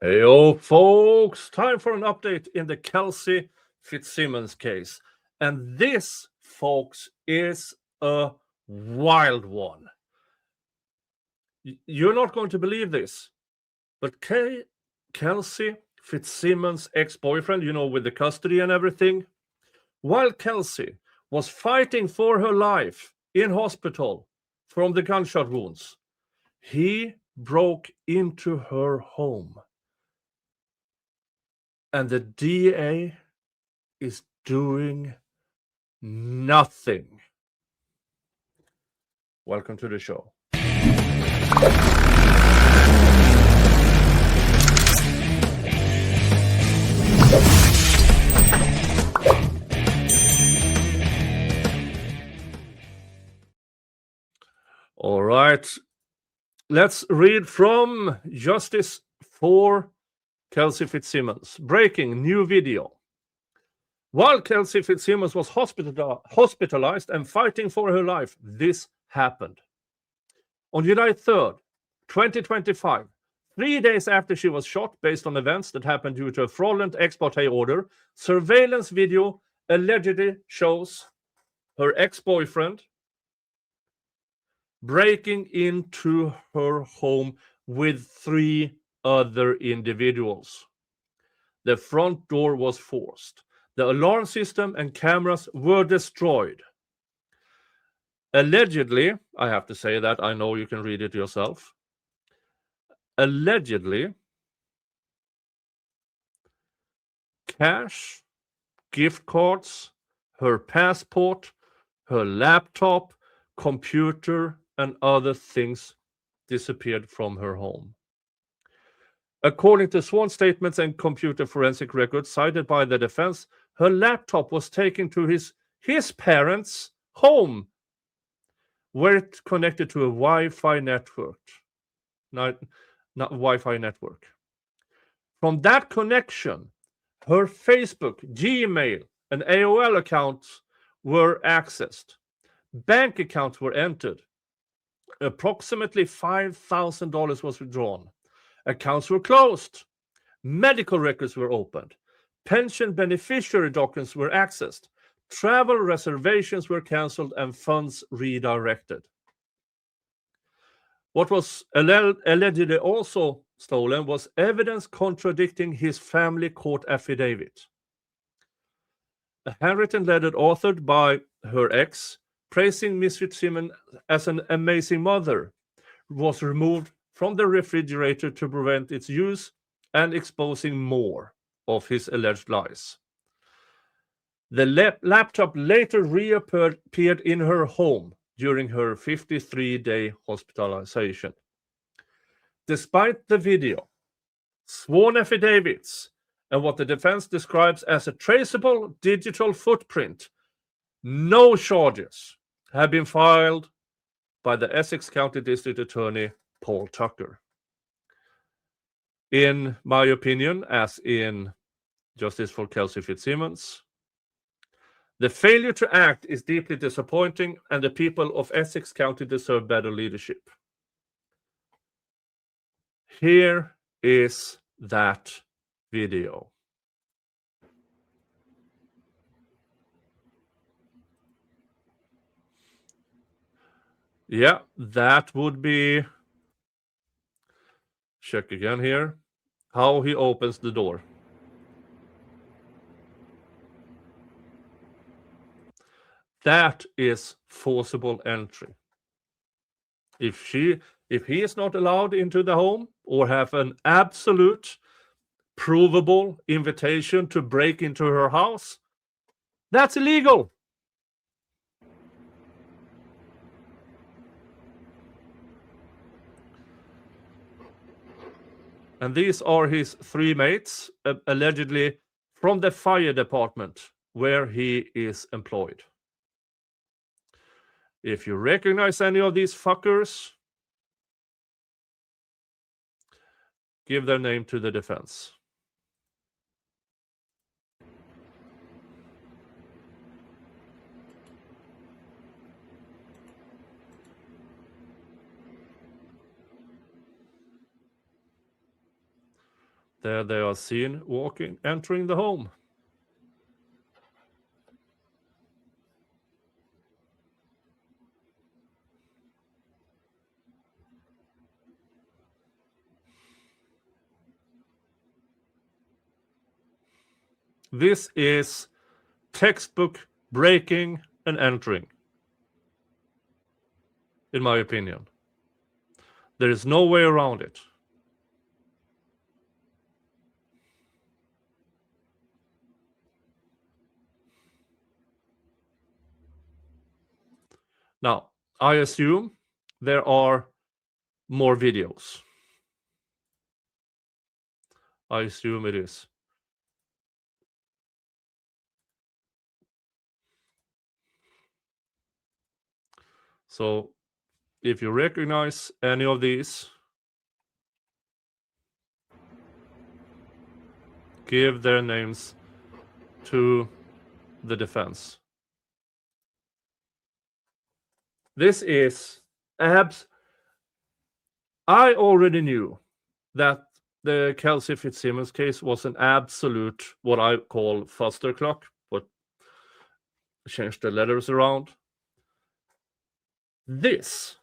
Heyo, folks! Time for an update in the Kelsey Fitzsimmons case. And this, folks, is a wild one. You're not going to believe this, but Kelsey Fitzsimmons' ex-boyfriend, with the custody and everything, while Kelsey was fighting for her life in hospital from the gunshot wounds, he broke into her home. And the DA is doing nothing. Welcome to the show. All right. Let's read from Justice for Kelsey Fitzsimmons. Breaking new video. While Kelsey Fitzsimmons was hospitalized and fighting for her life, this happened. On July 3rd, 2025, 3 days after she was shot based on events that happened due to a fraudulent ex parte order, surveillance video allegedly shows her ex-boyfriend breaking into her home with 3 other individuals. The front door was forced. The alarm system and cameras were destroyed. Allegedly, I have to say that, I know you can read it yourself. Allegedly, cash, gift cards, her passport, her laptop, computer, and other things disappeared from her home. According to sworn statements and computer forensic records cited by the defense, her laptop was taken to his parents' home, where it connected to a Wi-Fi network. Not Wi-Fi network. From that connection, her Facebook, Gmail, and AOL accounts were accessed. Bank accounts were entered. Approximately $5,000 was withdrawn. Accounts were closed. Medical records were opened. Pension beneficiary documents were accessed. Travel reservations were cancelled and funds redirected. What was allegedly also stolen was evidence contradicting his family court affidavit. A handwritten letter authored by her ex, praising Miss Fitzsimmons as an amazing mother, was removed from the refrigerator to prevent its use and exposing more of his alleged lies. The laptop later reappeared in her home during her 53-day hospitalization. Despite the video, sworn affidavits, and what the defense describes as a traceable digital footprint, no charges have been filed by the Essex County District Attorney Paul Tucker. In my opinion, as in Justice for Kelsey Fitzsimmons, the failure to act is deeply disappointing, and the people of Essex County deserve better leadership. Here is that video. Yeah, that would be, check again here, how he opens the door. That is forcible entry. If he is not allowed into the home or have an absolute provable invitation to break into her house, that's illegal. And these are his 3 mates, allegedly from the fire department where he is employed. If you recognize any of these fuckers, give their name to the defense. There they are seen entering the home. This is textbook breaking and entering, in my opinion. There is no way around it. Now, I assume there are more videos. I assume it is. So, if you recognize any of these, give their names to the defense. This is I already knew that the Kelsey Fitzsimmons case was an absolute, what I call Foster clock, but change the letters around. This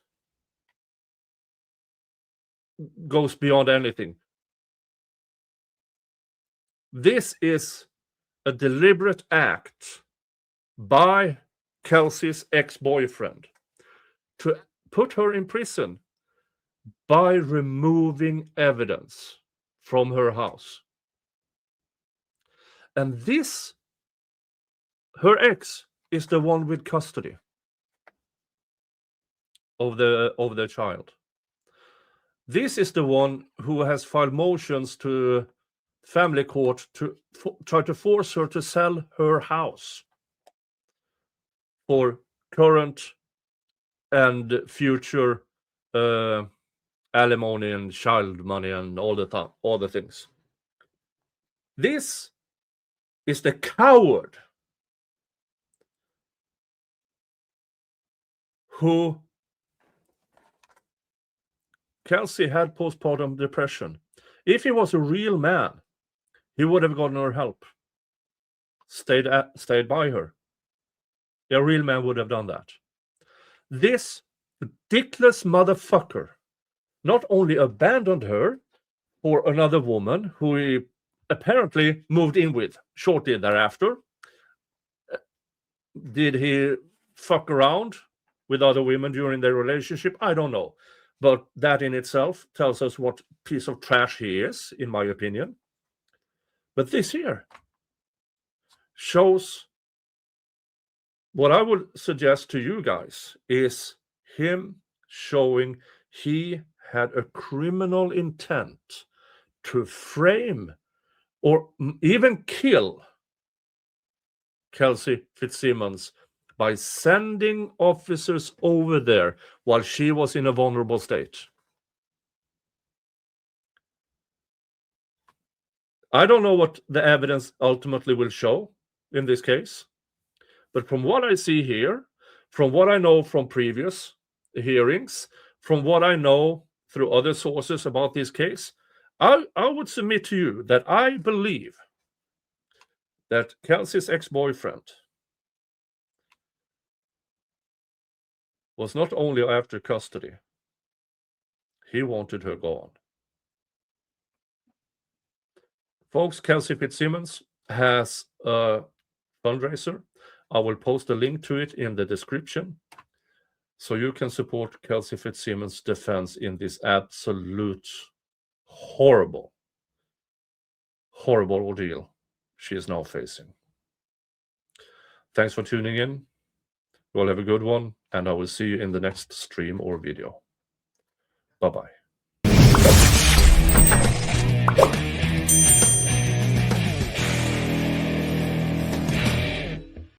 goes beyond anything. This is a deliberate act by Kelsey's ex-boyfriend to put her in prison by removing evidence from her house. And this, her ex, is the one with custody of the child. This is the one who has filed motions to family court to try to force her to sell her house for current and future alimony and child money and all the things. This is the coward who Kelsey had postpartum depression. If he was a real man, he would have gotten her help, stayed by her. A real man would have done that. This ridiculous motherfucker not only abandoned her for another woman who he apparently moved in with shortly thereafter. Did he fuck around with other women during their relationship? I don't know. But that in itself tells us what piece of trash he is, in my opinion. But this here shows what I would suggest to you guys is him showing he had a criminal intent to frame or even kill Kelsey Fitzsimmons by sending officers over there while she was in a vulnerable state. I don't know what the evidence ultimately will show in this case, but from what I see here, from what I know from previous hearings, from what I know through other sources about this case, I would submit to you that I believe that Kelsey's ex-boyfriend was not only after custody, he wanted her gone. Folks, Kelsey Fitzsimmons has a fundraiser. I will post a link to it in the description so you can support Kelsey Fitzsimmons' defense in this absolute horrible ordeal she is now facing. Thanks for tuning in. You all have a good one, and I will see you in the next stream or video. Bye-bye.